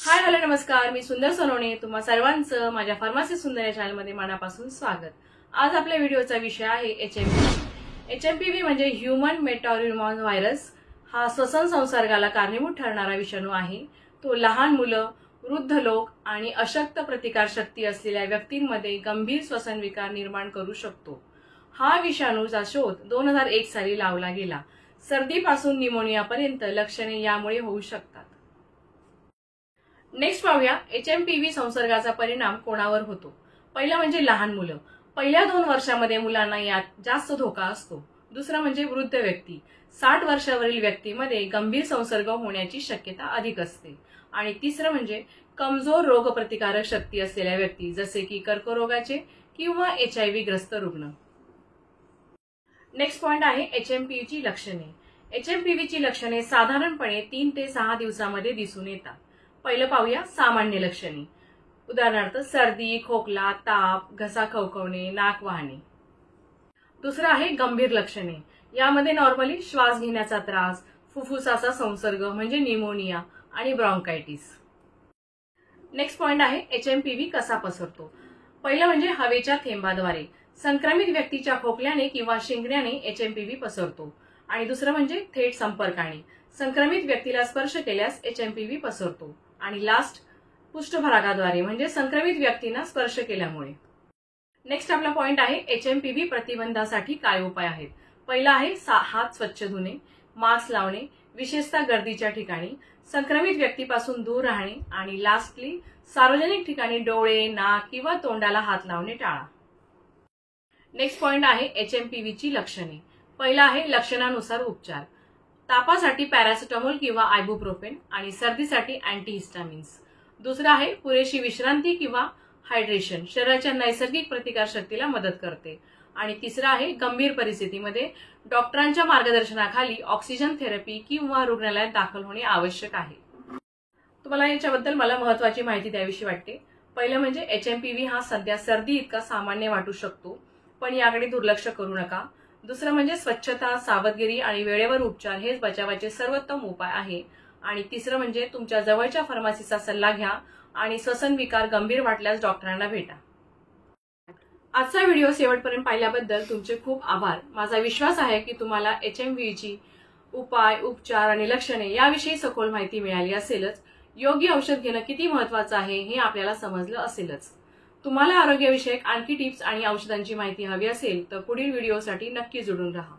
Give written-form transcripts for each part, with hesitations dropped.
Hi hello नमस्कार, मी सुंदर सोनवणे. तुम्हा सर्वांचं माझ्या फार्मसी सुंदर या चॅनलमध्ये मनापासून स्वागत. आज आपल्या व्हिडिओचा विषय आहे एचएमपीव्ही. एचएमपीव्ही म्हणजे ह्यूमन मेटारिमॉन व्हायरस. हा श्वसन संसर्गाला कारणीभूत ठरणारा विषाणू आहे. तो लहान मुलं, वृद्ध लोक आणि अशक्त प्रतिकारशक्ती असलेल्या व्यक्तींमध्ये गंभीर श्वसन विकार निर्माण करू शकतो. हा विषाणूचा शोध 2001 साली लावला गेला. सर्दीपासून निमोनियापर्यंत लक्षणे यामुळे होऊ शकतात. नेक्स्ट पाहूया एचएमपीव्ही संसर्गाचा परिणाम कोणावर होतो. पहिलं म्हणजे लहान मुलं. पहिल्या 2 वर्षांमध्ये मुलांना यात जास्त धोका असतो. दुसरं म्हणजे वृद्ध व्यक्ती. 60 वर्षावरील व्यक्तीमध्ये गंभीर संसर्ग होण्याची शक्यता अधिक असते. आणि तिसरं म्हणजे कमजोर रोगप्रतिकारक शक्ती असलेल्या व्यक्ती, जसे की कर्करोगाचे किंवा HIV ग्रस्त रुग्ण. नेक्स्ट पॉइंट आहे एचएमपीव्हीची लक्षणे. एचएमपीव्हीची लक्षणे साधारणपणे 3 ते 6 दिवसांमध्ये दिसून येतात. पहिलं पाहूया सामान्य लक्षणे. उदाहरणार्थ सर्दी, खोकला, ताप, घसा खवखवणे, नाक वाहणे. दुसरं आहे गंभीर लक्षणे. यामध्ये नॉर्मली श्वास घेण्याचा त्रास, फुफ्फुसाचा संसर्ग म्हणजे निमोनिया आणि ब्रॉन्कायटिस. नेक्स्ट पॉइंट आहे एचएमपीव्ही कसा पसरतो. पहिलं म्हणजे हवेच्या थेंबाद्वारे. संक्रमित व्यक्तीच्या खोकल्याने किंवा शिंकण्याने एचएमपीव्ही पसरतो. आणि दुसरं म्हणजे थेट संपर्काने. संक्रमित व्यक्तीला स्पर्श केल्यास एचएमपीव्ही पसरतो. आणि लास्ट पृष्ठभागाद्वारे म्हणजे संक्रमित व्यक्तींना स्पर्श केल्यामुळे. नेक्स्ट आपला पॉइंट आहे एचएमपीव्ही प्रतिबंधासाठी काय उपाय आहेत. पहिला आहे हात स्वच्छ धुणे, मास्क लावणे, विशेषतः गर्दीच्या ठिकाणी, संक्रमित व्यक्तीपासून दूर राहणे आणि लास्टली सार्वजनिक ठिकाणी डोळे, नाक किंवा तोंडाला हात लावणे टाळा. नेक्स्ट पॉइंट आहे एचएमपीव्हीची लक्षणे. पहिला आहे लक्षणानुसार उपचार. तापासाठी पॅरासिटामॉल किंवा आयबुप्रोफेन आणि सर्दीसाठी अँटीहिस्टामिन्स. दुसरं आहे पुरेशी विश्रांती किंवा हायड्रेशन. शरीराच्या नैसर्गिक प्रतिकारशक्तीला मदत करते. आणि तिसरं आहे गंभीर परिस्थितीमध्ये डॉक्टरांच्या मार्गदर्शनाखाली ऑक्सिजन थेरपी किंवा रुग्णालयात दाखल होणे आवश्यक आहे. तुम्हाला याच्याबद्दल मला महत्वाची माहिती द्यावीशी वाटते. पहिलं म्हणजे एचएमपीव्ही हा सध्या सर्दी इतका सामान्य वाटू शकतो, पण याकडे दुर्लक्ष करू नका. दुसरं म्हणजे स्वच्छता, सावधगिरी आणि वेळेवर उपचार हेच बचावाचे सर्वोत्तम उपाय आहे. आणि तिसरं म्हणजे तुमच्या जवळच्या फार्मसीचा सल्ला घ्या आणि श्वसन विकार गंभीर वाटल्यास डॉक्टरांना भेटा. आजचा व्हिडिओ शेवटपर्यंत पाहिल्याबद्दल तुमचे खूप आभार. माझा विश्वास आहे की तुम्हाला एचएमव्हीची उपाय, उपचार आणि लक्षणे याविषयी सखोल माहिती मिळाली असेलच. योग्य औषध घेणं किती महत्वाचं आहे हे आपल्याला समजलं असेलच. तुम्हाला आरोग्यविषयक आणखी टिप्स आणि औषधांची माहिती हवी असेल तर पुढील व्हिडिओसाठी नक्की जोडून राहा.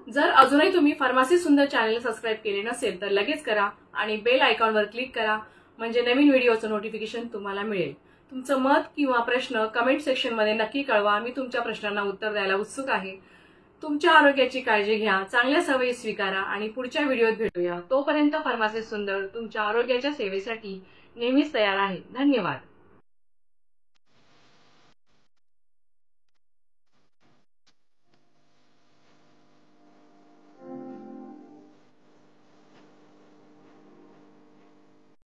जर अजूनही तुम्ही फार्मसी सुंदर चॅनल सबस्क्राईब केले नसेल तर लगेच करा आणि बेल आयकॉनवर क्लिक करा, म्हणजे नवीन व्हिडिओचं नोटिफिकेशन तुम्हाला मिळेल. तुमचं मत किंवा प्रश्न कमेंट सेक्शनमध्ये नक्की कळवा. मी तुमच्या प्रश्नांना उत्तर द्यायला उत्सुक आहे. तुमच्या आरोग्याची काळजी घ्या, चांगल्या सवयी स्वीकारा आणि पुढच्या व्हिडिओत भेटूया. तोपर्यंत फार्मसी सुंदर तुमच्या आरोग्याच्या सेवेसाठी नेहमीच तयार आहे. धन्यवाद.